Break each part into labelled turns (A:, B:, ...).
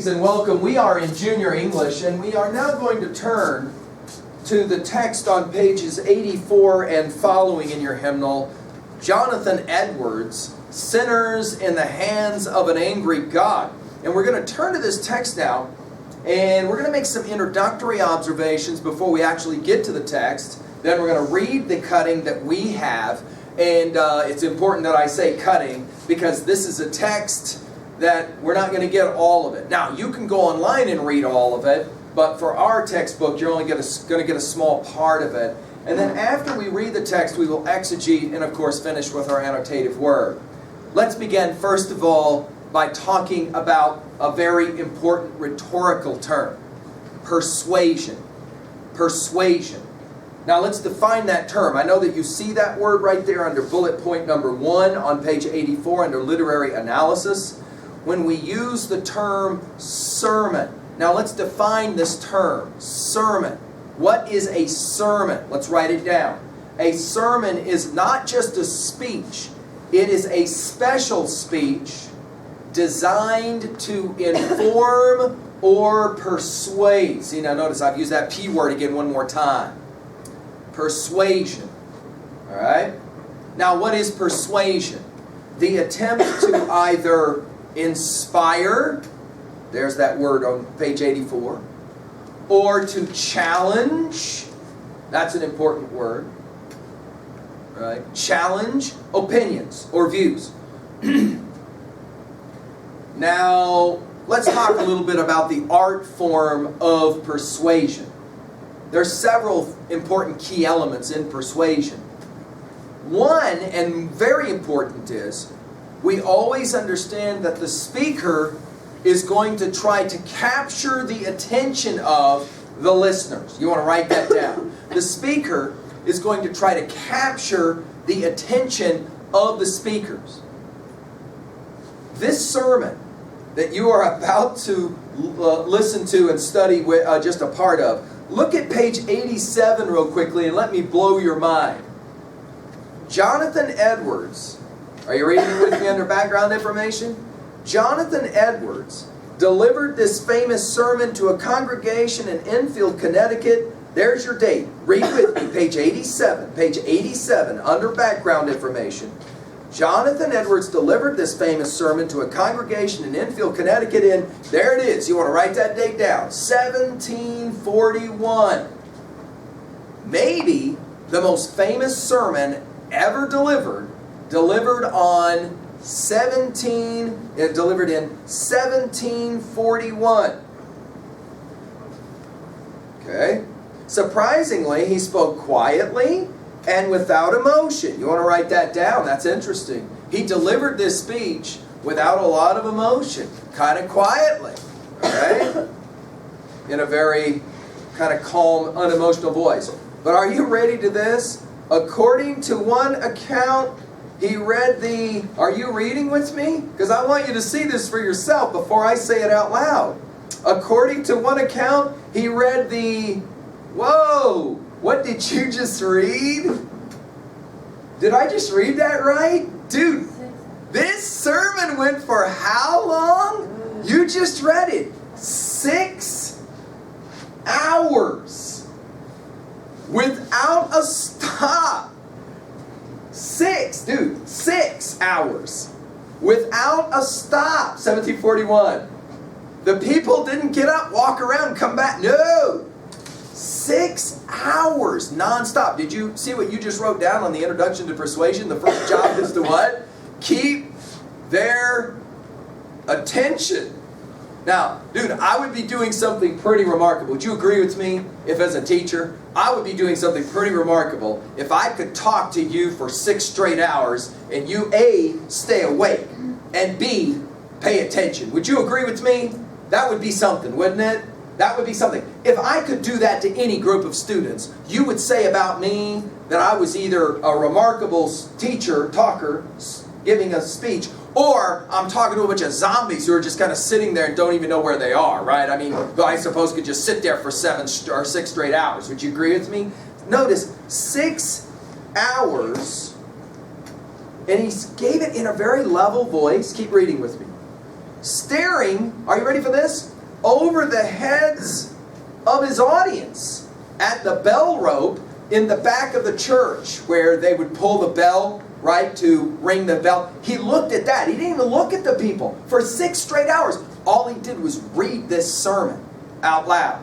A: Greetings and welcome. We are in Junior English, and we are now going to turn to the text on pages 84 and following in your hymnal, Jonathan Edwards, Sinners in the Hands of an Angry God. And we're going to turn to this text now, and we're going to make some introductory observations before we actually get to the text. Then we're going to read the cutting that we have, and it's important that I say cutting because this is a text that we're not going to get all of it. Now, you can go online and read all of it, but for our textbook, you're only going to get a small part of it. And then after we read the text, we will exegete and, of course, finish with our annotative word. Let's begin, first of all, by talking about a very important rhetorical term, persuasion. Persuasion. Now, let's define that term. I know that you see that word right there under bullet point number 1 on page 84 under literary analysis. When we use the term sermon. Now let's define this term, sermon. What is a sermon? Let's write it down. A sermon is not just a speech. It is a special speech designed to inform or persuade. See, now notice I've used that P word again one more time. Persuasion. All right? Now what is persuasion? The attempt to either inspire, there's that word on page 84, or to challenge, that's an important word, right? Challenge opinions or views. Now, let's talk a little bit about the art form of persuasion. There's several important key elements in persuasion. One, and very important, is we always understand that the speaker is going to try to capture the attention of the listeners. You want to write that down. The speaker is going to try to capture the attention of the speakers. This sermon that you are about to listen to and study with, just a part of, look at page 87 real quickly and let me blow your mind. Jonathan Edwards, are you reading with me under background information? Jonathan Edwards delivered this famous sermon to a congregation in Enfield, Connecticut. There's your date. Read with me, page 87. Page 87, under background information. Jonathan Edwards delivered this famous sermon to a congregation in Enfield, Connecticut in, there it is, you want to write that date down, 1741. Maybe the most famous sermon ever delivered on delivered in 1741. Okay? Surprisingly, he spoke quietly and without emotion. You want to write that down? That's interesting. He delivered this speech without a lot of emotion, kind of quietly, all right? In a very kind of calm, unemotional voice. But are you ready to this? According to one account, he read the, are you reading with me? Because I want you to see this for yourself before I say it out loud. According to one account, he read the, whoa, what did you just read? Did I just read that right? Dude, this sermon went for how long? You just read it. 6 hours. Without a stop. 6 hours. Without a stop. 1741. The people didn't get up, walk around, come back. No. 6 hours non-stop. Did you see what you just wrote down on the introduction to persuasion? The first job is to what? Keep their attention. Now, dude, I would be doing something pretty remarkable. Would you agree with me if as a teacher, I would be doing something pretty remarkable if I could talk to you for 6 straight hours and you A, stay awake, and B, pay attention. Would you agree with me? That would be something, wouldn't it? That would be something. If I could do that to any group of students, you would say about me that I was either a remarkable teacher, talker, giving a speech, or I'm talking to a bunch of zombies who are just kind of sitting there and don't even know where they are, right? I mean, I suppose could just sit there for 6 straight hours. Would you agree with me? Notice, 6 hours, and he gave it in a very level voice. Keep reading with me. Staring, are you ready for this? over the heads of his audience at the bell rope in the back of the church where they would pull the bell, right, to ring the bell. He looked at that. He didn't even look at the people for 6 straight hours. All he did was read this sermon out loud.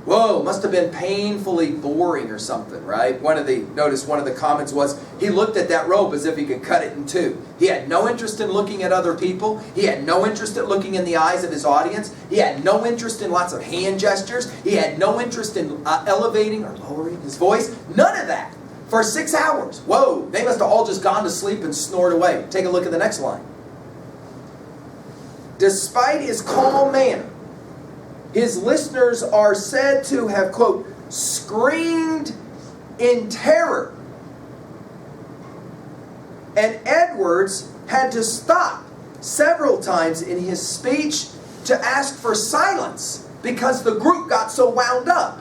A: Whoa, must have been painfully boring or something, right? Notice one of the comments was, he looked at that rope as if he could cut it in two. He had no interest in looking at other people. He had no interest in looking in the eyes of his audience. He had no interest in lots of hand gestures. He had no interest in elevating or lowering his voice. None of that. For 6 hours. Whoa, they must have all just gone to sleep and snored away. Take a look at the next line. Despite his calm manner, his listeners are said to have, quote, screamed in terror. And Edwards had to stop several times in his speech to ask for silence because the group got so wound up.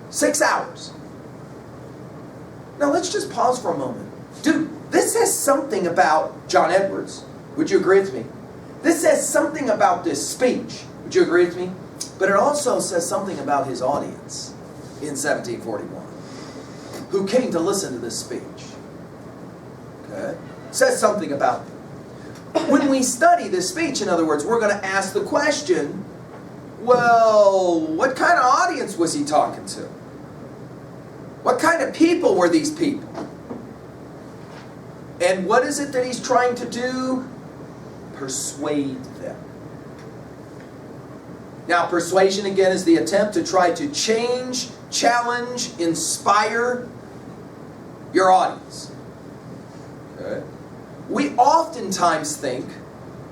A: 6 hours. Now let's just pause for a moment. Dude, this says something about John Edwards. Would you agree with me? This says something about this speech. Would you agree with me? But it also says something about his audience in 1741 who came to listen to this speech. Okay? It says something about them. When we study this speech, in other words, we're going to ask the question, well, what kind of audience was he talking to? What kind of people were these people? And what is it that he's trying to do? Persuade them. Now, persuasion, again, is the attempt to try to change, challenge, inspire your audience. Okay? We oftentimes think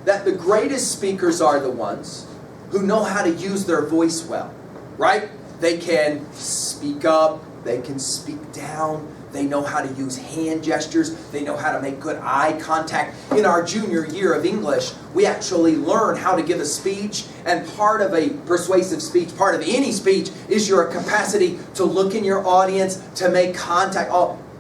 A: that the greatest speakers are the ones who know how to use their voice well, right? They can speak up, they can speak down, they know how to use hand gestures, they know how to make good eye contact. In our junior year of English, we actually learn how to give a speech, and part of a persuasive speech, part of any speech, is your capacity to look in your audience, to make contact.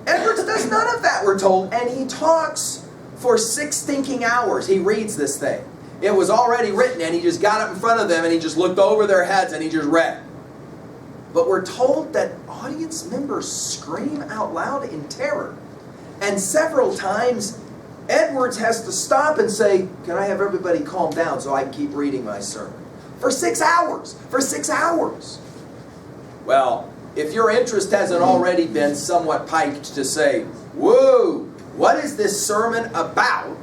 A: Edwards does none of that, we're told, and he talks for 6 stinking hours. He reads this thing. It was already written, and he just got up in front of them, and he just looked over their heads, and he just read. But we're told that audience members scream out loud in terror. And several times, Edwards has to stop and say, can I have everybody calm down so I can keep reading my sermon? For 6 hours. For 6 hours. Well, if your interest hasn't already been somewhat piqued to say, whoa, what is this sermon about?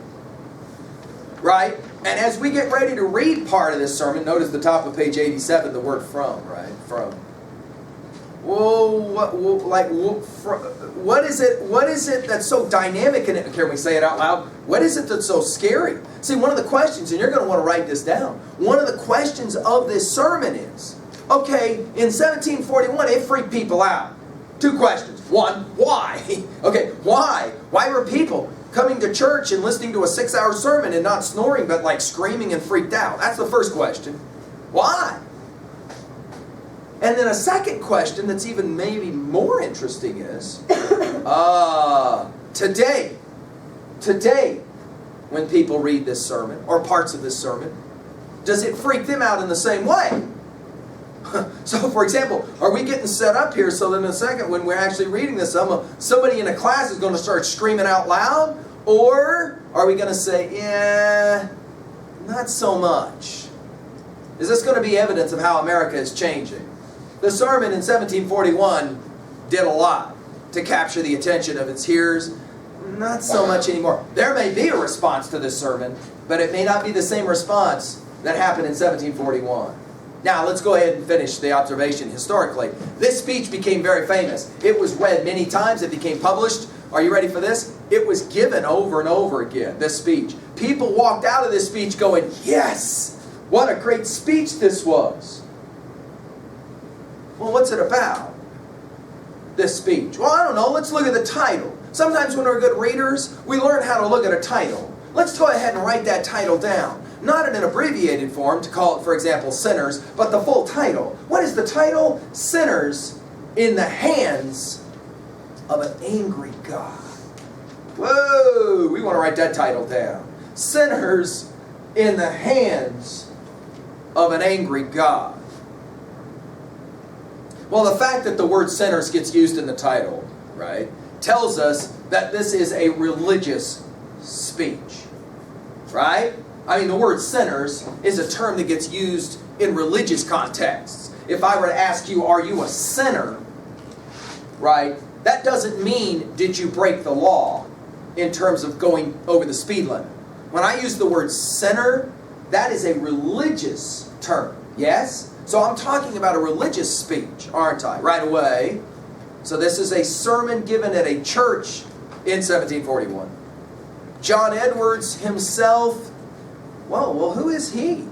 A: Right? And as we get ready to read part of this sermon, notice the top of page 87, the word from, right? From. Whoa, what is it that's so dynamic in it? Can we say it out loud? What is it that's so scary? See, one of the questions, and you're going to want to write this down, one of the questions of this sermon is, okay, in 1741, it freaked people out. 2 questions. 1, why? Okay, why? Why were people coming to church and listening to a 6-hour sermon and not snoring, but like screaming and freaked out? That's the first question. Why? And then a second question that's even maybe more interesting is, today, when people read this sermon, or parts of this sermon, does it freak them out in the same way? So, for example, are we getting set up here so that in a second when we're actually reading this, somebody in a class is going to start screaming out loud? Or are we going to say, yeah, not so much? Is this going to be evidence of how America is changing? The sermon in 1741 did a lot to capture the attention of its hearers. Not so much anymore. There may be a response to this sermon, but it may not be the same response that happened in 1741. Now, let's go ahead and finish the observation historically. This speech became very famous. It was read many times. It became published. Are you ready for this? It was given over and over again, this speech. People walked out of this speech going, yes, what a great speech this was. Well, what's it about, this speech? Well, I don't know. Let's look at the title. Sometimes when we're good readers, we learn how to look at a title. Let's go ahead and write that title down. Not in an abbreviated form to call it, for example, Sinners, but the full title. What is the title? Sinners in the Hands of an Angry God. Whoa! We want to write that title down. Sinners in the Hands of an angry God. Well, the fact that the word sinners gets used in the title, right, tells us that this is a religious speech. Right? I mean, the word sinners is a term that gets used in religious contexts. If I were to ask you, are you a sinner? Right? That doesn't mean, did you break the law in terms of going over the speed limit. When I use the word sinner, that is a religious term. Yes? So I'm talking about a religious speech, aren't I? Right away. So this is a sermon given at a church in 1741. John Edwards himself, well, who is he?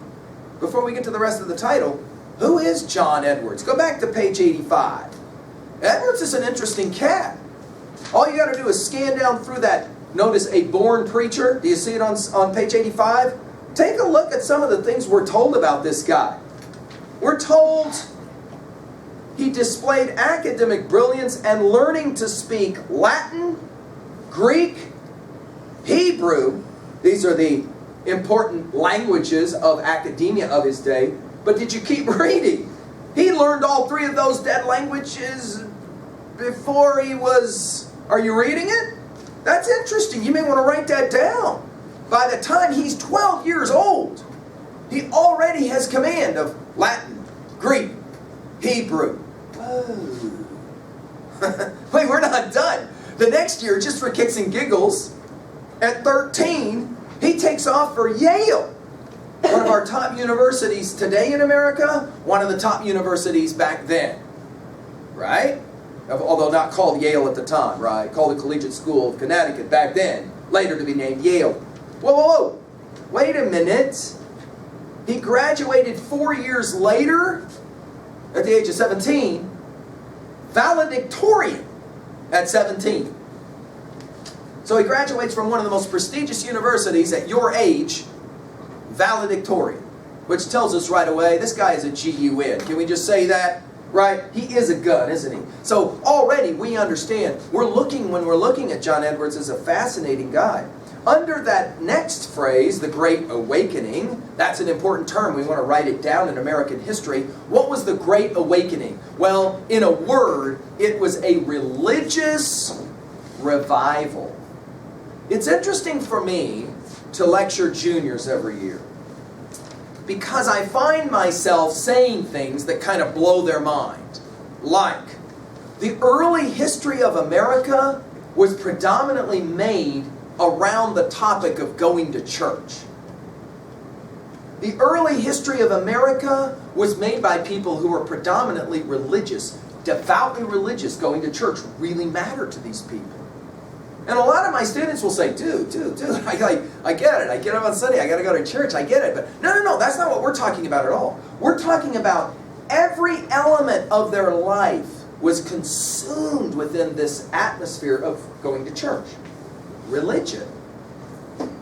A: Before we get to the rest of the title, who is John Edwards? Go back to page 85. Edwards is an interesting cat. All you got to do is scan down through that. Notice a born preacher. Do you see it on page 85? Take a look at some of the things we're told about this guy. We're told he displayed academic brilliance and learning to speak Latin, Greek, Hebrew. These are the important languages of academia of his day. But did you keep reading? He learned all three of those dead languages before he was... Are you reading it? That's interesting. You may want to write that down. By the time he's 12 years old, he already has command of Latin, Greek, Hebrew. Whoa. Wait, we're not done. The next year, just for kicks and giggles, at 13, he takes off for Yale. One of our top universities today in America, one of the top universities back then. Right? Although not called Yale at the time, right? Called the Collegiate School of Connecticut back then. Later to be named Yale. Whoa. Wait a minute. He graduated 4 years later, at the age of 17, valedictorian at 17. So he graduates from one of the most prestigious universities at your age, valedictorian, which tells us right away, this guy is a G-U-N. Can we just say that? Right? He is a gun, isn't he? So already we understand, when we're looking at John Edwards as a fascinating guy. Under that next phrase, the Great Awakening, that's an important term. We want to write it down in American history. What was the Great Awakening? Well, in a word, it was a religious revival. It's interesting for me to lecture juniors every year, because I find myself saying things that kind of blow their mind. Like, the early history of America was predominantly made around the topic of going to church. The early history of America was made by people who were predominantly religious, devoutly religious. Going to church really mattered to these people. And a lot of my students will say, dude, I get it. I get up on Sunday. I got to go to church. I get it. But no, that's not what we're talking about at all. We're talking about every element of their life was consumed within this atmosphere of going to church. Religion.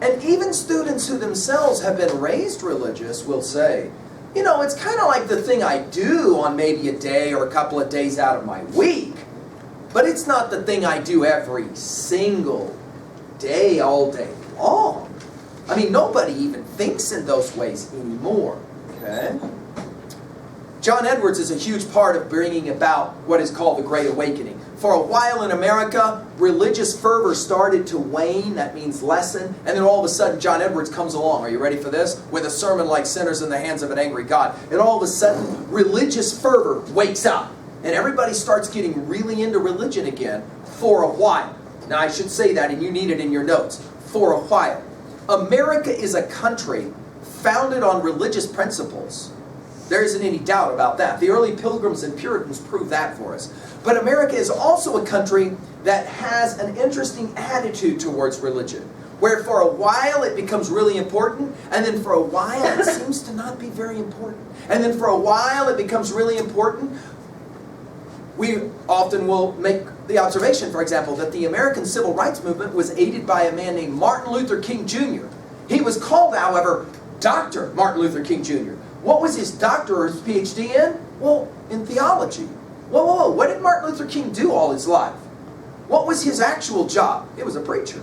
A: And even students who themselves have been raised religious will say, it's kind of like the thing I do on maybe a day or a couple of days out of my week. But it's not the thing I do every single day, all day long. I mean, nobody even thinks in those ways anymore. Okay? John Edwards is a huge part of bringing about what is called the Great Awakening. For a while in America, religious fervor started to wane. That means lessen. And then all of a sudden, John Edwards comes along. Are you ready for this? With a sermon like Sinners in the Hands of an Angry God. And all of a sudden, religious fervor wakes up. And everybody starts getting really into religion again for a while. Now, I should say that, and you need it in your notes. For a while. America is a country founded on religious principles. There isn't any doubt about that. The early Pilgrims and Puritans prove that for us. But America is also a country that has an interesting attitude towards religion, where for a while it becomes really important, and then for a while it seems to not be very important. And then for a while it becomes really important. We often will make the observation, for example, that the American Civil Rights Movement was aided by a man named Martin Luther King Jr. He was called, however, Dr. Martin Luther King Jr. What was his doctor or his PhD in? Well, in theology. Whoa. What did Martin Luther King do all his life? What was his actual job? He was a preacher.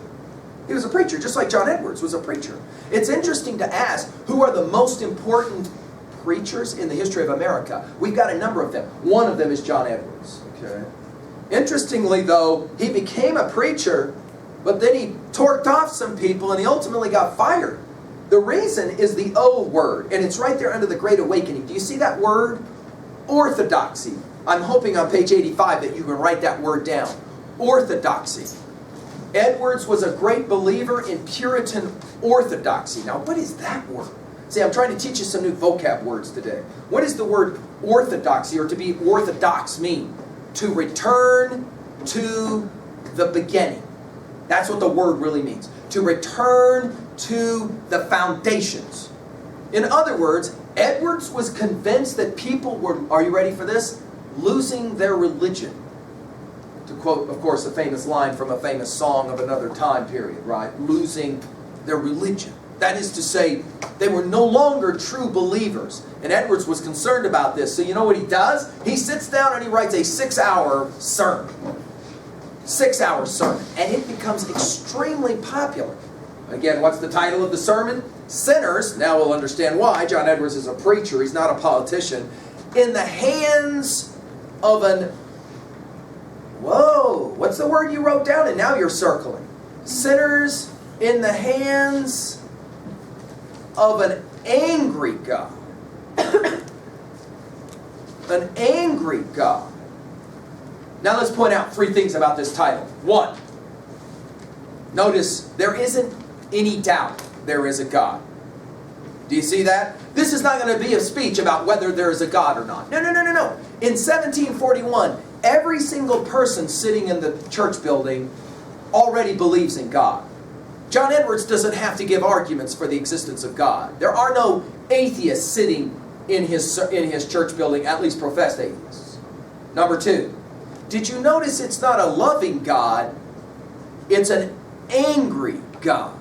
A: He was a preacher, just like John Edwards was a preacher. It's interesting to ask, who are the most important preachers in the history of America. We've got a number of them. One of them is John Edwards. Okay. Interestingly, though, he became a preacher, but then he torqued off some people and he ultimately got fired. The reason is the O word, and it's right there under the Great Awakening. Do you see that word? Orthodoxy. I'm hoping on page 85 that you can write that word down. Orthodoxy. Edwards was a great believer in Puritan orthodoxy. Now, what is that word? See, I'm trying to teach you some new vocab words today. What does the word orthodoxy, or to be orthodox, mean? To return to the beginning. That's what the word really means. To return to the foundations. In other words, Edwards was convinced that people were, are you ready for this? Losing their religion. To quote, of course, a famous line from a famous song of another time period, right? Losing their religion. That is to say, they were no longer true believers. And Edwards was concerned about this. So you know what he does? He sits down and he writes a 6-hour sermon. 6-hour sermon. And it becomes extremely popular. Again, what's the title of the sermon? Sinners, now we'll understand why. John Edwards is a preacher, he's not a politician. In the hands of an... Whoa, what's the word you wrote down? And now you're circling. Sinners in the hands of an angry God. An angry God. Now let's point out 3 things about this title. 1, notice there isn't any doubt there is a God. Do you see that? This is not going to be a speech about whether there is a God or not. No. In 1741, every single person sitting in the church building already believes in God. John Edwards doesn't have to give arguments for the existence of God. There are no atheists sitting in his church building, at least professed atheists. Number 2, did you notice it's not a loving God, it's an angry God.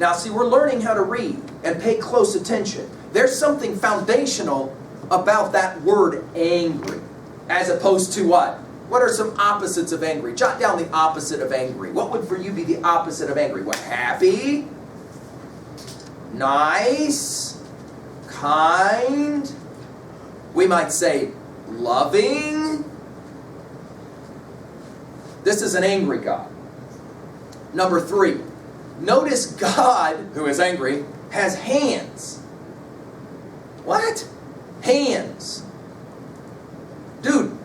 A: Now see, we're learning how to read and pay close attention. There's something foundational about that word angry, as opposed to what? What are some opposites of angry? Jot down the opposite of angry. What would for you be the opposite of angry? What? Happy? Nice? Kind? We might say loving? This is an angry God. Number 3, notice God, who is angry, has hands. What? Hands. Dude,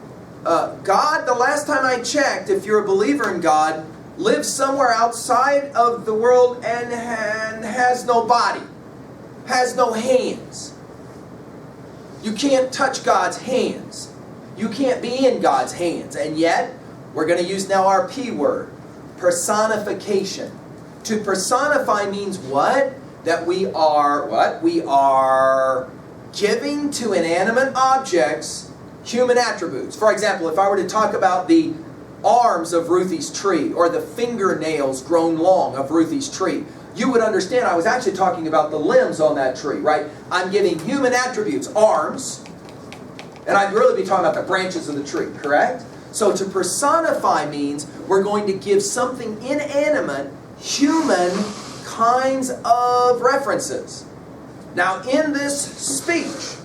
A: God, the last time I checked, if you're a believer in God, lives somewhere outside of the world and has no body, has no hands. You can't touch God's hands. You can't be in God's hands. And yet, we're going to use now our P word, personification. To personify means what? That we are, what? We are giving to inanimate objects human attributes. For example, if I were to talk about the arms of Ruthie's tree or the fingernails grown long of Ruthie's tree, you would understand I was actually talking about the limbs on that tree, right? I'm giving human attributes, arms, and I'd really be talking about the branches of the tree, correct? So to personify means we're going to give something inanimate, human kinds of references. Now in this speech,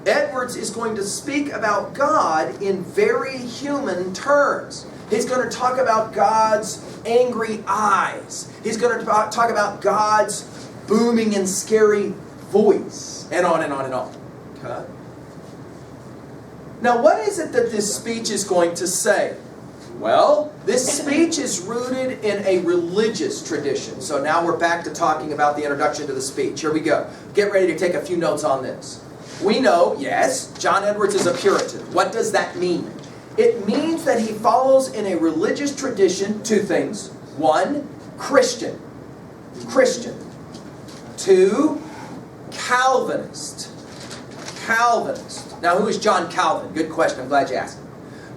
A: Edwards is going to speak about God in very human terms. He's going to talk about God's angry eyes. He's going to talk about God's booming and scary voice. And on and on and on. Okay? Now what is it that this speech is going to say? Well, this speech is rooted in a religious tradition. So now we're back to talking about the introduction to the speech. Here we go. Get ready to take a few notes on this. We know, yes, John Edwards is a Puritan. What does that mean? It means that he follows in a religious tradition 2 things. 1, Christian. 2, Calvinist. Now who is John Calvin? Good question, I'm glad you asked.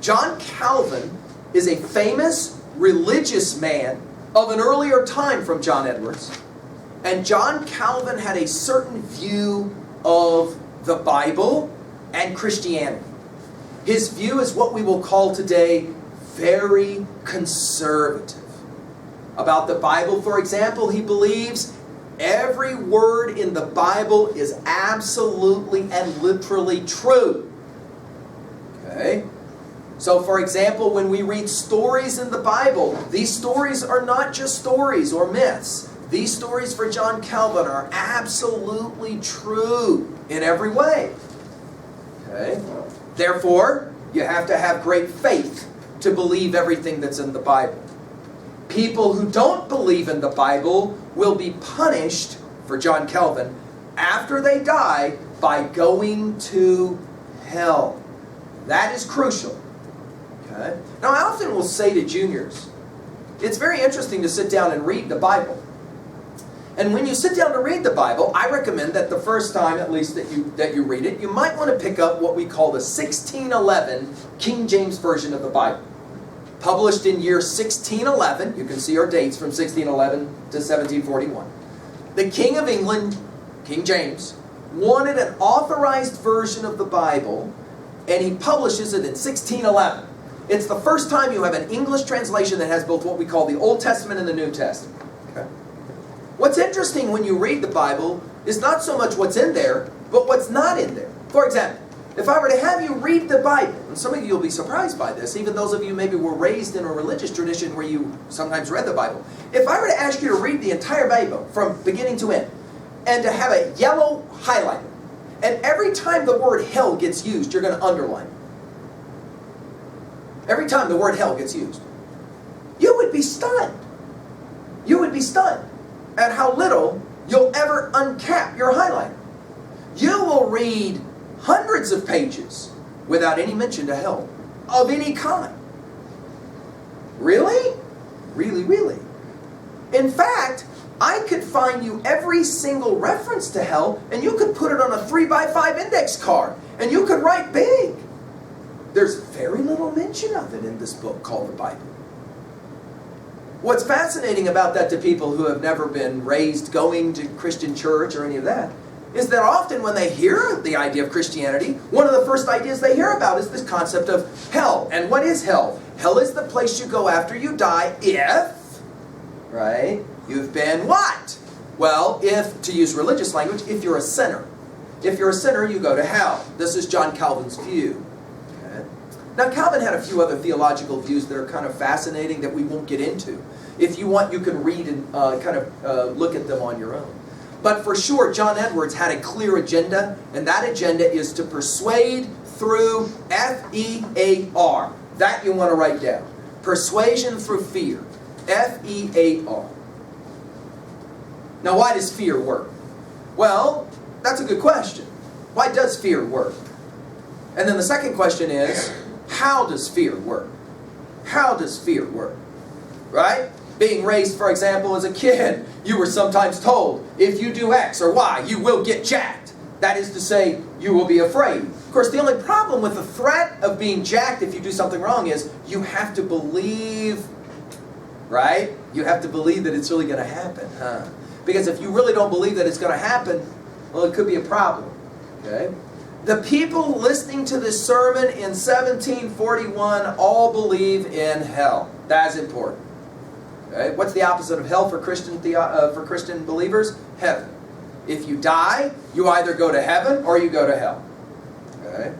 A: John Calvin is a famous religious man of an earlier time from John Edwards. And John Calvin had a certain view of the Bible and Christianity. His view is what we will call today very conservative. About the Bible, for example, he believes Every word in the Bible is absolutely and literally true. Okay? So, for example, when we read stories in the Bible, these stories are not just stories or myths. These stories for John Calvin are absolutely true in every way. Okay? Therefore, you have to have great faith to believe everything that's in the Bible. People who don't believe in the Bible will be punished, for John Calvin, after they die by going to hell. That is crucial. Okay? Now, I often will say to juniors, it's very interesting to sit down and read the Bible. And when you sit down to read the Bible, I recommend that the first time, at least, that you read it, you might want to pick up what we call the 1611 King James Version of the Bible. Published in year 1611, you can see our dates from 1611 to 1741. The King of England, King James, wanted an authorized version of the Bible, and he publishes it in 1611. It's the first time you have an English translation that has both what we call the Old Testament and the New Testament. Okay? What's interesting when you read the Bible is not so much what's in there, but what's not in there. For example, if I were to have you read the Bible, and some of you will be surprised by this, even those of you maybe were raised in a religious tradition where you sometimes read the Bible. If I were to ask you to read the entire Bible from beginning to end, and to have a yellow highlighter, and every time the word hell gets used, you're going to underline it. Every time the word hell gets used, you would be stunned. You would be stunned at how little you'll ever uncap your highlighter. You will read hundreds of pages without any mention to hell of any kind. Really? Really, really. In fact, I could find you every single reference to hell, and you could put it on a 3x5 index card, and you could write big. There's very little mention of it in this book called the Bible. What's fascinating about that to people who have never been raised going to Christian church or any of that is that often when they hear the idea of Christianity, one of the first ideas they hear about is this concept of hell. And what is hell? Hell is the place you go after you die if, right, you've been what? Well, if, to use religious language, if you're a sinner. If you're a sinner, you go to hell. This is John Calvin's view. Okay? Now, Calvin had a few other theological views that are kind of fascinating that we won't get into. If you want, you can read and look at them on your own. But for sure, John Edwards had a clear agenda, and that agenda is to persuade through F-E-A-R. That you want to write down. Persuasion through fear. F-E-A-R. Now, why does fear work? Well, that's a good question. Why does fear work? And then the second question is, how does fear work? How does fear work? Right? Being raised, for example, as a kid, you were sometimes told, if you do X or Y, you will get jacked. That is to say, you will be afraid. Of course, the only problem with the threat of being jacked if you do something wrong is you have to believe, right? You have to believe that it's really going to happen, huh? Because if you really don't believe that it's going to happen, well, it could be a problem, okay? The people listening to this sermon in 1741 all believe in hell. That's important. Okay? What's the opposite of hell for Christian believers? Heaven. If you die, you either go to heaven or you go to hell. Okay?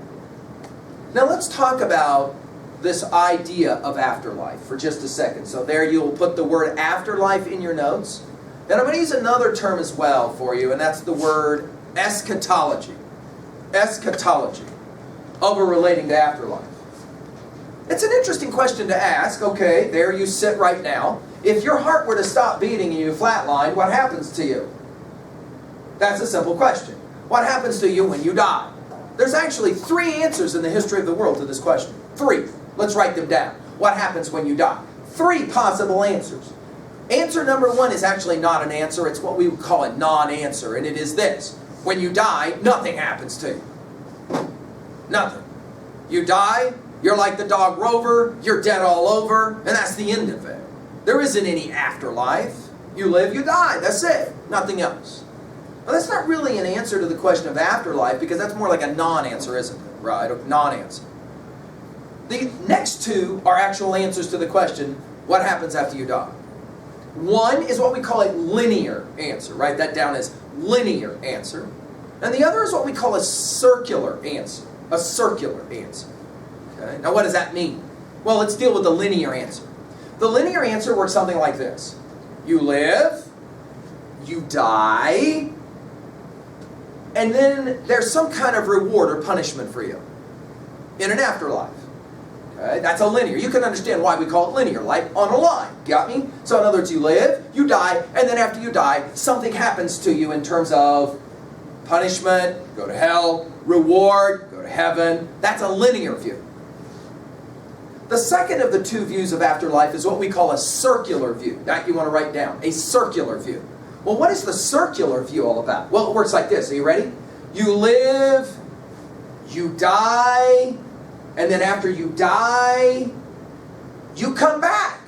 A: Now let's talk about this idea of afterlife for just a second. So there you'll put the word afterlife in your notes. And I'm going to use another term as well for you, and that's the word eschatology. Eschatology. Over relating to afterlife. It's an interesting question to ask. Okay, there you sit right now. If your heart were to stop beating and you flatline, what happens to you? That's a simple question. What happens to you when you die? There's actually 3 answers in the history of the world to this question. 3. Let's write them down. What happens when you die? 3 possible answers. Answer number 1 is actually not an answer. It's what we would call a non-answer, and it is this. When you die, nothing happens to you. Nothing. You die, you're like the dog Rover, you're dead all over, and that's the end of it. There isn't any afterlife. You live, you die. That's it. Nothing else. Well, that's not really an answer to the question of afterlife, because that's more like a non-answer, isn't it? Right? A non-answer. The next 2 are actual answers to the question, what happens after you die? One is what we call a linear answer. Write that down as linear answer. And the other is what we call a circular answer. A circular answer. Okay? Now what does that mean? Well, let's deal with the linear answer. The linear answer works something like this. You live, you die, and then there's some kind of reward or punishment for you in an afterlife. Okay? That's a linear. You can understand why we call it linear, like on a line. Got me? So in other words, you live, you die, and then after you die, something happens to you in terms of punishment, go to hell, reward, go to heaven. That's a linear view. The second of the two views of afterlife is what we call a circular view. That you want to write down. A circular view. Well, what is the circular view all about? Well, it works like this. Are you ready? You live, you die, and then after you die, you come back.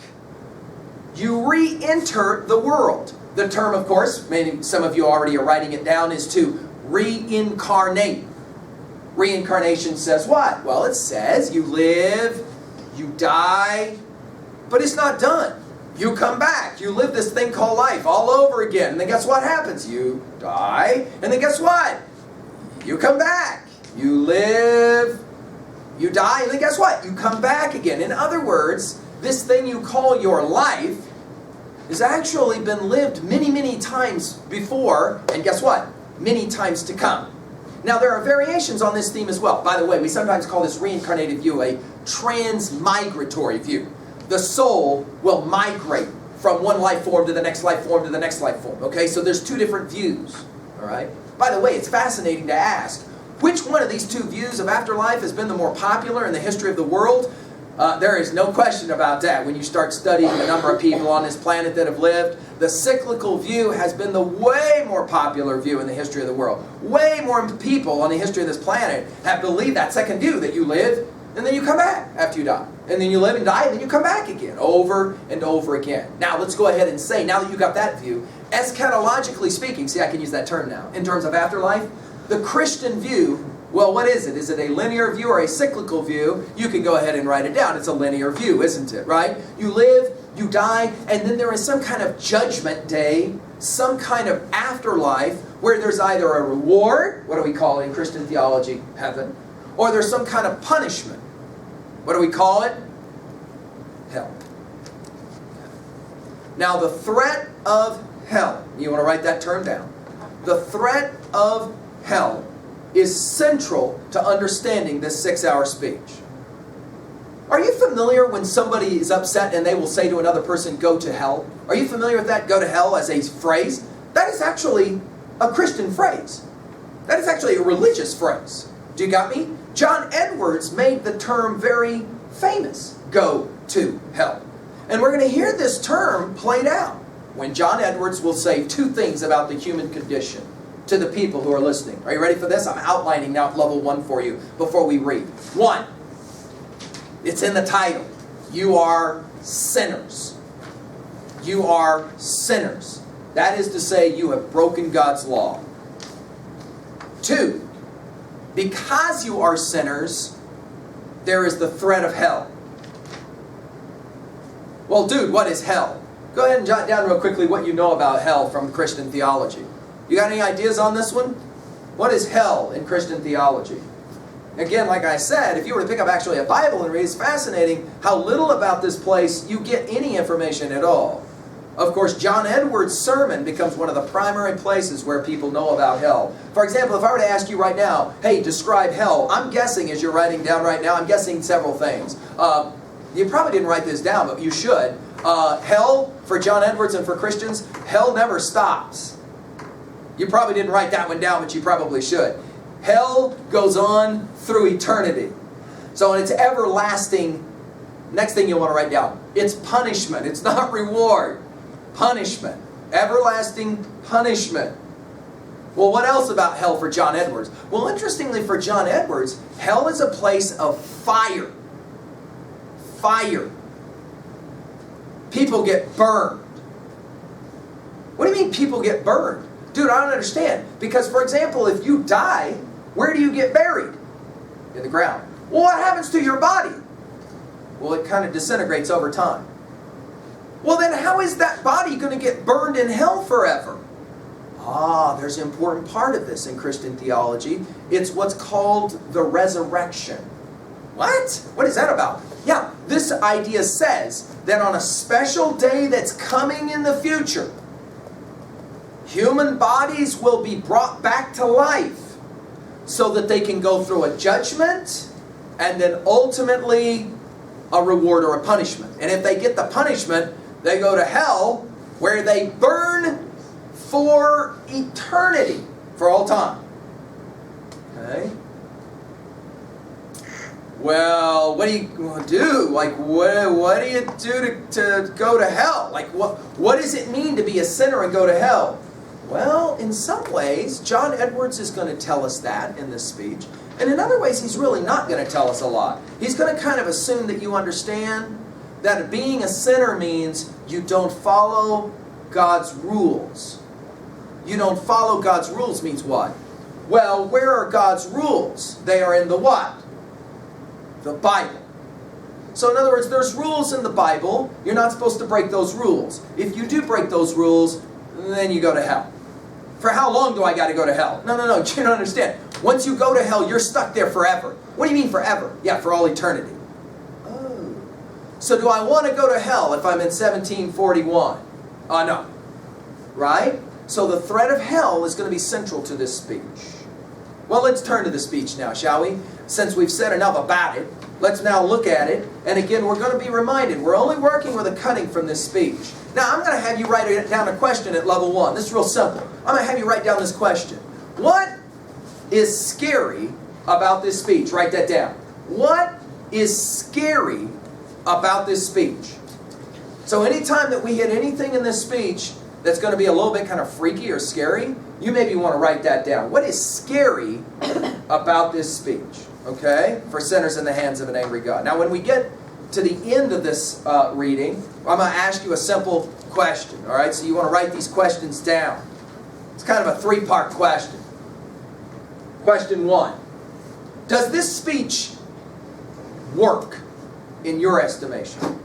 A: You re-enter the world. The term, of course, maybe some of you already are writing it down, is to reincarnate. Reincarnation says what? Well, it says you live, you die, but it's not done. You come back. You live this thing called life all over again. And then guess what happens? You die, and then guess what? You come back. You live, you die, and then guess what? You come back again. In other words, this thing you call your life has actually been lived many, many times before, and guess what? Many times to come. Now, there are variations on this theme as well. By the way, we sometimes call this reincarnated view a transmigratory view. The soul will migrate from one life form to the next life form to the next life form. Okay, so there's two different views. All right. By the way, it's fascinating to ask, which one of these two views of afterlife has been the more popular in the history of the world? There is no question about that. When you start studying the number of people on this planet that have lived, the cyclical view has been the way more popular view in the history of the world. Way more people on the history of this planet have believed that second view, that you live and then you come back after you die. And then you live and die and then you come back again, over and over again. Now let's go ahead and say, now that you got that view, eschatologically speaking, see, I can use that term now, in terms of afterlife, the Christian view, well, what is it? Is it a linear view or a cyclical view? You can go ahead and write it down. It's a linear view, isn't it, right? You live, you die, and then there is some kind of judgment day, some kind of afterlife where there's either a reward, what do we call it in Christian theology, heaven, or there's some kind of punishment. What do we call it? Hell. Now, the threat of hell, you want to write that term down. The threat of hell is central to understanding this 6-hour speech. Are you familiar when somebody is upset and they will say to another person, go to hell? Are you familiar with that, go to hell, as a phrase? That is actually a Christian phrase. That is actually a religious phrase. Do you got me? John Edwards made the term very famous, go to hell. And we're going to hear this term played out when John Edwards will say two things about the human condition to the people who are listening. Are you ready for this? I'm outlining now level 1 for you before we read. 1, it's in the title. You are sinners. You are sinners. That is to say, you have broken God's law. 2, because you are sinners, there is the threat of hell. Well, dude, what is hell? Go ahead and jot down real quickly what you know about hell from Christian theology. You got any ideas on this one? What is hell in Christian theology? Again, like I said, if you were to pick up actually a Bible and read, it's fascinating how little about this place you get any information at all. Of course, John Edwards' sermon becomes one of the primary places where people know about hell. For example, if I were to ask you right now, hey, describe hell, I'm guessing as you're writing down right now, I'm guessing several things. You probably didn't write this down, but you should. Hell, for John Edwards and for Christians, hell never stops. You probably didn't write that one down, but you probably should. Hell goes on through eternity. So it's everlasting. Next thing you want to write down, it's punishment. It's not reward. Punishment. Everlasting punishment. Well, what else about hell for John Edwards? Well, interestingly for John Edwards, hell is a place of fire. Fire. People get burned. What do you mean people get burned? Dude, I don't understand. Because, for example, if you die, where do you get buried? In the ground. Well, what happens to your body? Well, it kind of disintegrates over time. Well, then how is that body going to get burned in hell forever? There's an important part of this in Christian theology. It's what's called the resurrection. What? What is that about? Yeah, this idea says that on a special day that's coming in the future, human bodies will be brought back to life so that they can go through a judgment and then ultimately a reward or a punishment. And if they get the punishment, they go to hell where they burn for eternity, for all time. Okay? Well, what do you do? Like, what do you do to go to hell? Like, what does it mean to be a sinner and go to hell? Well, in some ways, John Edwards is going to tell us that in this speech. And in other ways, he's really not going to tell us a lot. He's going to kind of assume that you understand that being a sinner means you don't follow God's rules. You don't follow God's rules means what? Well, where are God's rules? They are in the what? The Bible. So in other words, there's rules in the Bible. You're not supposed to break those rules. If you do break those rules, then you go to hell. For how long do I got to go to hell? No, you don't understand. Once you go to hell, you're stuck there forever. What do you mean forever? Yeah, for all eternity. Oh. So do I want to go to hell if I'm in 1741? No. Right? So the threat of hell is going to be central to this speech. Well, let's turn to the speech now, shall we? Since we've said enough about it, let's now look at it. And again, we're going to be reminded, we're only working with a cutting from this speech. Now, I'm going to have you write down a question at level 1. This is real simple. I'm going to have you write down this question. What is scary about this speech? Write that down. What is scary about this speech? So anytime that we hit anything in this speech that's going to be a little bit kind of freaky or scary, you maybe want to write that down. What is scary about this speech? Okay? For sinners in the hands of an angry God. Now, when we get to the end of this reading, I'm going to ask you a simple question. All right? So you want to write these questions down. It's kind of a 3-part question. Question 1. Does this speech work in your estimation?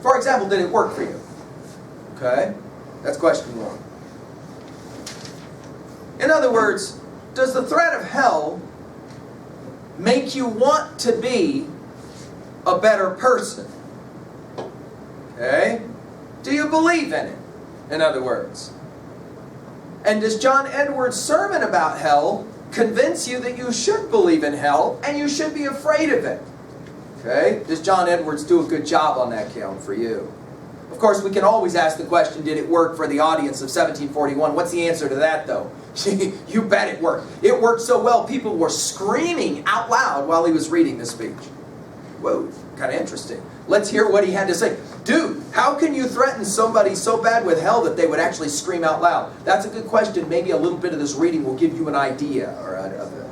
A: For example, did it work for you? Okay? That's question 1. In other words, does the threat of hell make you want to be a better person? Okay? Do you believe in it? In other words. And does John Edwards' sermon about hell convince you that you should believe in hell and you should be afraid of it? Okay? Does John Edwards do a good job on that count for you? Of course, we can always ask the question, did it work for the audience of 1741? What's the answer to that, though? You bet it worked. It worked so well, people were screaming out loud while he was reading the speech. Whoa, kind of interesting. Let's hear what he had to say. Dude, how can you threaten somebody so bad with hell that they would actually scream out loud? That's a good question. Maybe a little bit of this reading will give you an idea of it.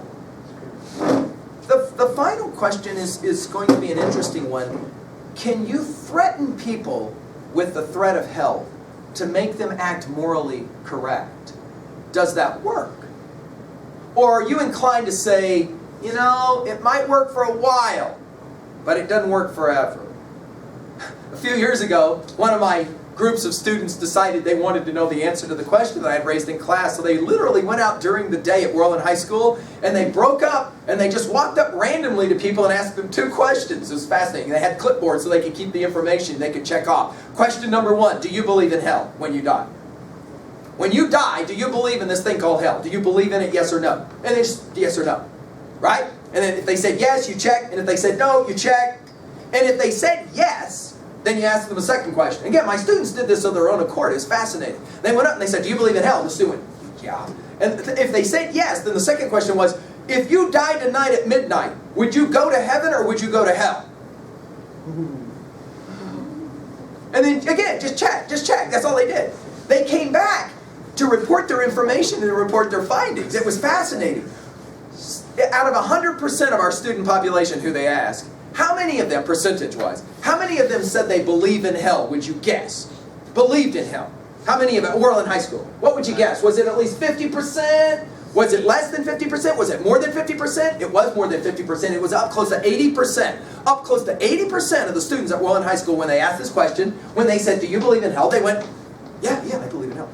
A: The final question is going to be an interesting one. Can you threaten people with the threat of hell to make them act morally correct? Does that work? Or are you inclined to say, you know, it might work for a while, but it doesn't work forever? A few years ago, one of my groups of students decided they wanted to know the answer to the question that I had raised in class, so they literally went out during the day at Worland High School, and they broke up, and they just walked up randomly to people and asked them 2 questions. It was fascinating. They had clipboards so they could keep the information they could check off. Question number 1, do you believe in hell when you die? When you die, do you believe in this thing called hell? Do you believe in it, yes or no? And it's yes or no, right? And then if they said yes, you check, and if they said no, you check. And if they said yes, then you ask them a second question. Again, my students did this of their own accord. It was fascinating. They went up and they said, do you believe in hell? And the student went, yeah. And if they said yes, then the second question was, if you died tonight at midnight, would you go to heaven or would you go to hell? And then again, just check. That's all they did. They came back to report their information and to report their findings. It was fascinating. Out of 100% of our student population who they asked, how many of them, percentage-wise, how many of them said they believe in hell? Would you guess? Believed in hell. How many of them? Worland High School. What would you guess? Was it at least 50%? Was it less than 50%? Was it more than 50%? It was more than 50%. It was up close to 80%. Up close to 80% of the students at Welland High School, when they asked this question, when they said, do you believe in hell? They went, yeah, I believe in hell.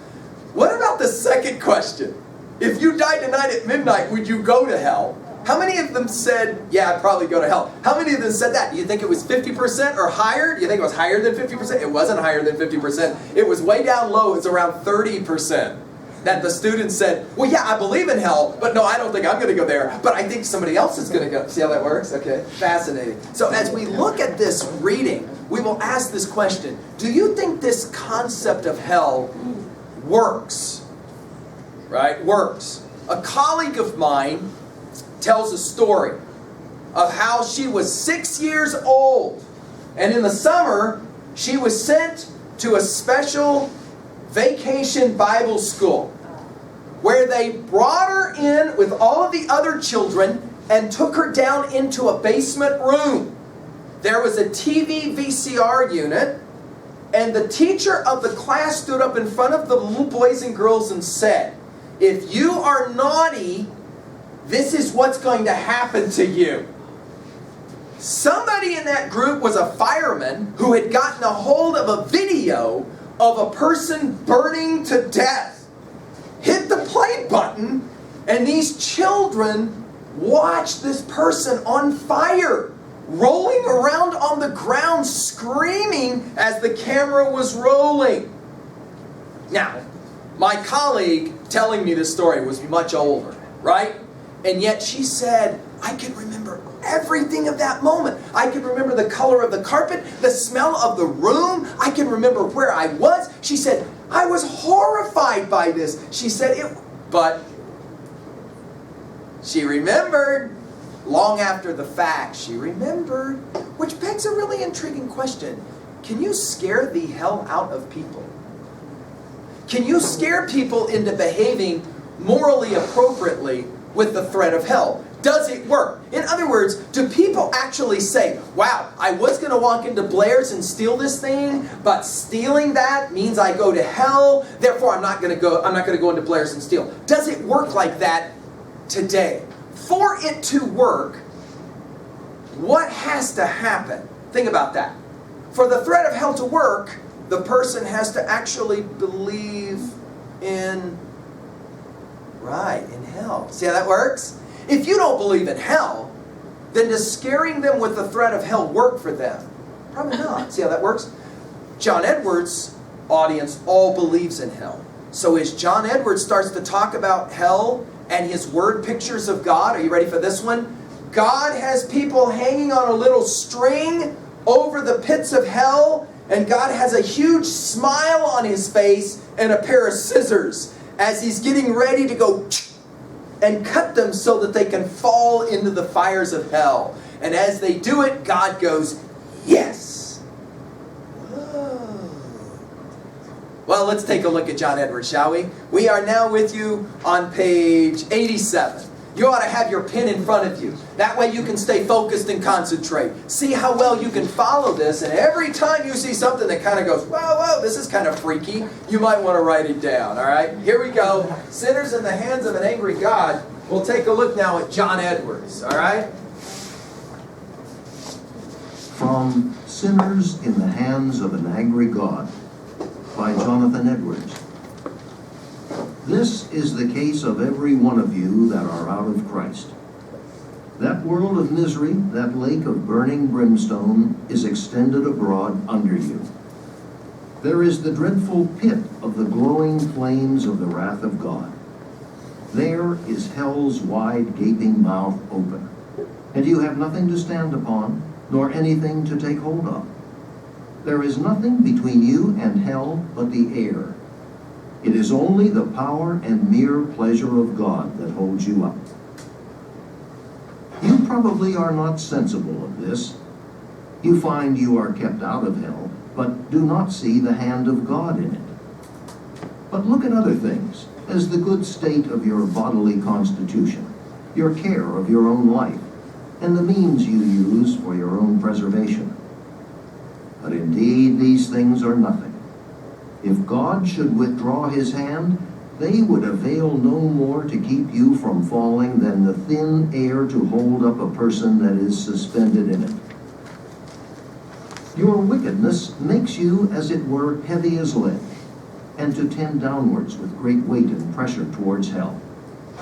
A: What about the second question? If you died tonight at midnight, would you go to hell? How many of them said, yeah, I'd probably go to hell? How many of them said that? Do you think it was 50% or higher? Do you think it was higher than 50%? It wasn't higher than 50%. It was way down low. It was around 30%. That the students said, well, yeah, I believe in hell, but no, I don't think I'm going to go there, but I think somebody else is going to go. See how that works? Okay, fascinating. So as we look at this reading, we will ask this question. Do you think this concept of hell works? Right? Works. A colleague of mine tells a story of how she was 6 years old, and in the summer, she was sent to a special vacation Bible school where they brought her in with all of the other children and took her down into a basement room. There was a TV VCR unit, and the teacher of the class stood up in front of the little boys and girls and said, if you are naughty, this is what's going to happen to you. Somebody in that group was a fireman who had gotten a hold of a video of a person burning to death. Hit the play button, and these children watched this person on fire, rolling around on the ground, screaming as the camera was rolling. Now, my colleague telling me this story was much older, right? And yet she said, I can remember everything of that moment. I can remember the color of the carpet, the smell of the room. I can remember where I was. She said, I was horrified by this. She said, but she remembered. Long after the fact, she remembered. Which begs a really intriguing question. Can you scare the hell out of people? Can you scare people into behaving morally appropriately with the threat of hell? Does it work? In other words, do people actually say, wow, I was going to walk into Blair's and steal this thing, but stealing that means I go to hell, therefore I'm not going to go into Blair's and steal. Does it work like that today? For it to work, what has to happen? Think about that. For the threat of hell to work, the person has to actually believe in hell. See how that works? If you don't believe in hell, then does scaring them with the threat of hell work for them? Probably not. See how that works? John Edwards' audience all believes in hell. So as John Edwards starts to talk about hell and his word pictures of God, are you ready for this one? God has people hanging on a little string over the pits of hell, and God has a huge smile on his face and a pair of scissors as he's getting ready to go and cut them so that they can fall into the fires of hell. And as they do it, God goes, yes. Whoa. Well, let's take a look at John Edwards, shall we? We are now with you on page 87. You ought to have your pen in front of you. That way you can stay focused and concentrate. See how well you can follow this, and every time you see something that kind of goes, whoa, this is kind of freaky, you might want to write it down, all right? Here we go. Sinners in the hands of an angry God. We'll take a look now at John Edwards, all right?
B: From Sinners in the Hands of an Angry God by Jonathan Edwards. This is the case of every one of you that are out of Christ. That world of misery, that lake of burning brimstone, is extended abroad under you. There is the dreadful pit of the glowing flames of the wrath of God. There is hell's wide gaping mouth open, and you have nothing to stand upon, nor anything to take hold of. There is nothing between you and hell but the air. It is only the power and mere pleasure of God that holds you up. You probably are not sensible of this. You find you are kept out of hell, but do not see the hand of God in it. But look at other things, as the good state of your bodily constitution, your care of your own life, and the means you use for your own preservation. But indeed these things are nothing. If God should withdraw his hand, they would avail no more to keep you from falling than the thin air to hold up a person that is suspended in it. Your wickedness makes you, as it were, heavy as lead, and to tend downwards with great weight and pressure towards hell.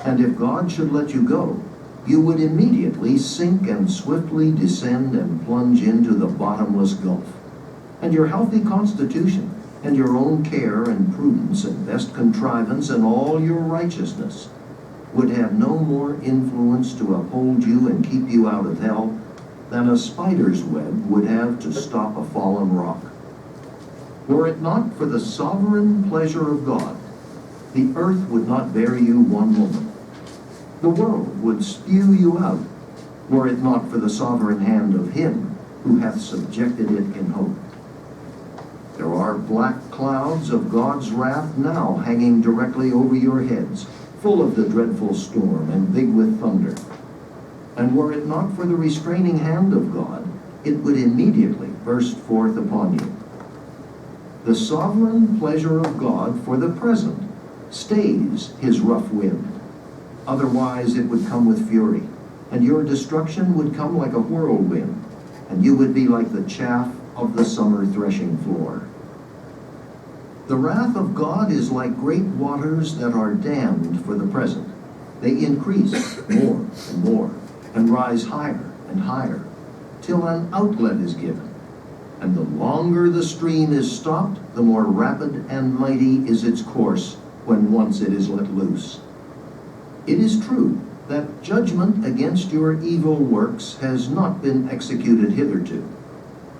B: And if God should let you go, you would immediately sink and swiftly descend and plunge into the bottomless gulf. And your healthy constitution, and your own care and prudence and best contrivance and all your righteousness would have no more influence to uphold you and keep you out of hell than a spider's web would have to stop a fallen rock. Were it not for the sovereign pleasure of God, the earth would not bear you one moment. The world would spew you out, were it not for the sovereign hand of him who hath subjected it in hope. There are black clouds of God's wrath now hanging directly over your heads, full of the dreadful storm and big with thunder. And were it not for the restraining hand of God, it would immediately burst forth upon you. The sovereign pleasure of God for the present stays his rough wind. Otherwise it would come with fury, and your destruction would come like a whirlwind, and you would be like the chaff of the summer threshing floor. The wrath of God is like great waters that are dammed for the present. They increase more and more, and rise higher and higher, till an outlet is given. And the longer the stream is stopped, the more rapid and mighty is its course when once it is let loose. It is true that judgment against your evil works has not been executed hitherto.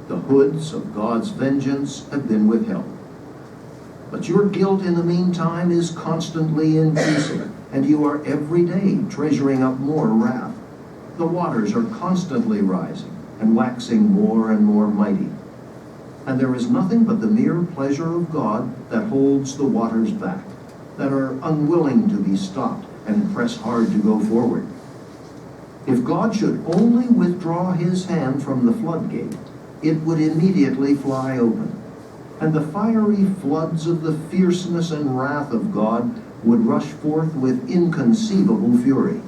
B: The hoods of God's vengeance have been withheld. But your guilt in the meantime is constantly increasing, and you are every day treasuring up more wrath. The waters are constantly rising and waxing more and more mighty. And there is nothing but the mere pleasure of God that holds the waters back, that are unwilling to be stopped and press hard to go forward. If God should only withdraw his hand from the floodgate, it would immediately fly open, and the fiery floods of the fierceness and wrath of God would rush forth with inconceivable fury,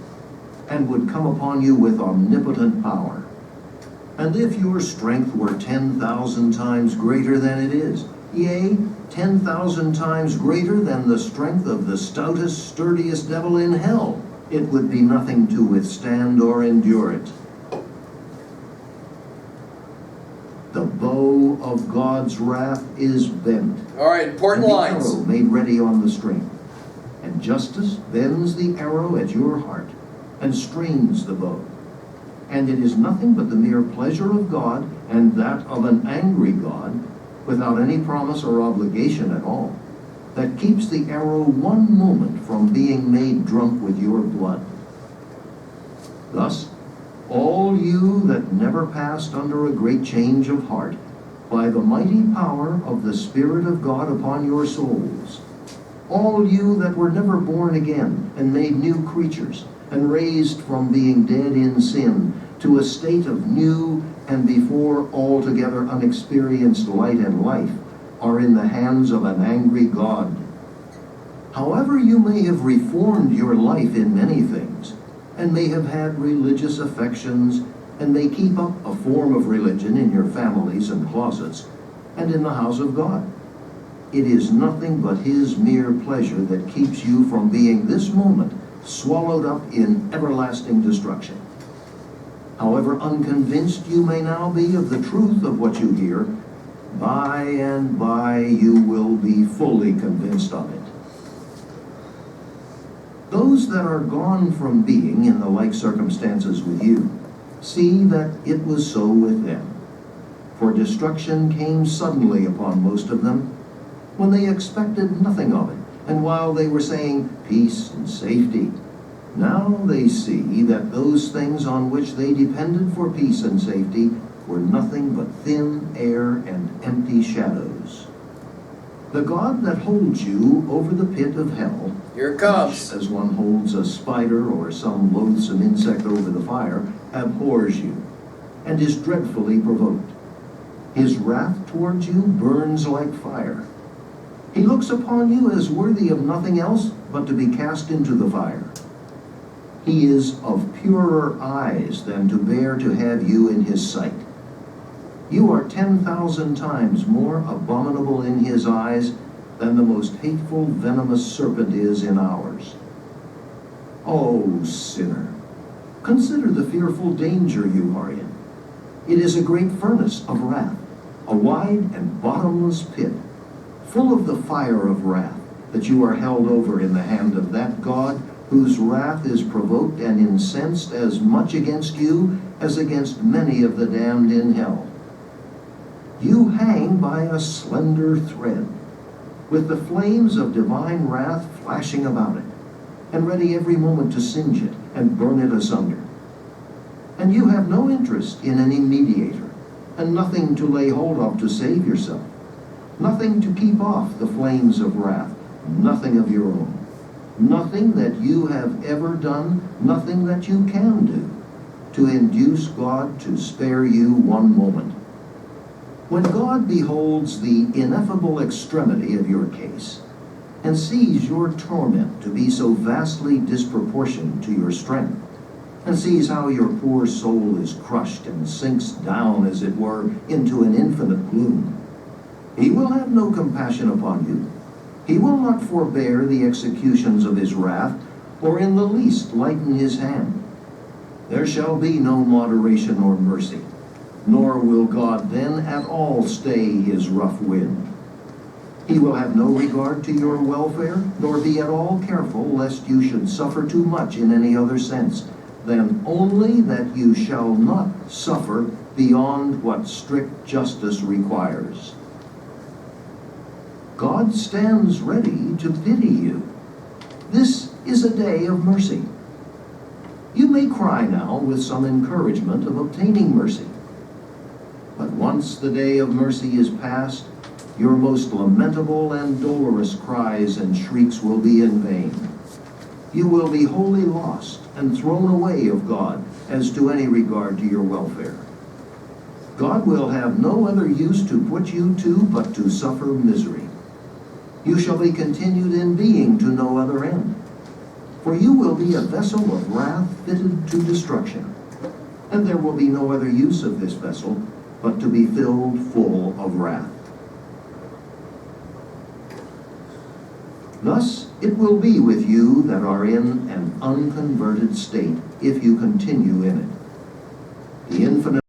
B: and would come upon you with omnipotent power. And if your strength were 10,000 times greater than it is, yea, 10,000 times greater than the strength of the stoutest, sturdiest devil in hell, it would be nothing to withstand or endure it. The bow of God's wrath is bent.
A: All right, important
B: and the
A: lines.
B: arrow made ready on the string. And justice bends the arrow at your heart and strains the bow. And it is nothing but the mere pleasure of God, and that of an angry God, without any promise or obligation at all, that keeps the arrow one moment from being made drunk with your blood. Thus, all you that never passed under a great change of heart, by the mighty power of the Spirit of God upon your souls, all you that were never born again and made new creatures, and raised from being dead in sin to a state of new and before altogether unexperienced light and life, are in the hands of an angry God. However you may have reformed your life in many things, and may have had religious affections, and may keep up a form of religion in your families and closets, and in the house of God, it is nothing but his mere pleasure that keeps you from being this moment swallowed up in everlasting destruction. However unconvinced you may now be of the truth of what you hear, by and by you will be fully convinced of it. Those that are gone from being in the like circumstances with you, see that it was so with them. For destruction came suddenly upon most of them, when they expected nothing of it, and while they were saying peace and safety, now they see that those things on which they depended for peace and safety were nothing but thin air and empty shadows. The God that holds you over the pit of hell,
A: Here it comes.
B: as one holds a spider or some loathsome insect over the fire, abhors you, and is dreadfully provoked. His wrath towards you burns like fire. He looks upon you as worthy of nothing else but to be cast into the fire. He is of purer eyes than to bear to have you in his sight. You are 10,000 times more abominable in his eyes than the most hateful, venomous serpent is in ours. O sinner, consider the fearful danger you are in. It is a great furnace of wrath, a wide and bottomless pit, full of the fire of wrath, that you are held over in the hand of that God whose wrath is provoked and incensed as much against you as against many of the damned in hell. You hang by a slender thread, with the flames of divine wrath flashing about it, and ready every moment to singe it and burn it asunder. And you have no interest in any mediator, and nothing to lay hold of to save yourself, nothing to keep off the flames of wrath, nothing of your own, nothing that you have ever done, nothing that you can do, to induce God to spare you one moment. When God beholds the ineffable extremity of your case, and sees your torment to be so vastly disproportioned to your strength, and sees how your poor soul is crushed and sinks down, as it were, into an infinite gloom, he will have no compassion upon you. He will not forbear the executions of his wrath, or in the least lighten his hand. There shall be no moderation or mercy, nor will God then at all stay his rough wind. He will have no regard to your welfare, nor be at all careful lest you should suffer too much in any other sense, than only that you shall not suffer beyond what strict justice requires. God stands ready to pity you. This is a day of mercy. You may cry now with some encouragement of obtaining mercy. But once the day of mercy is past, your most lamentable and dolorous cries and shrieks will be in vain. You will be wholly lost and thrown away of God as to any regard to your welfare. God will have no other use to put you to but to suffer misery. You shall be continued in being to no other end. For you will be a vessel of wrath fitted to destruction, and there will be no other use of this vessel but to be filled full of wrath. Thus it will be with you that are in an unconverted state, if you continue in it. The infinite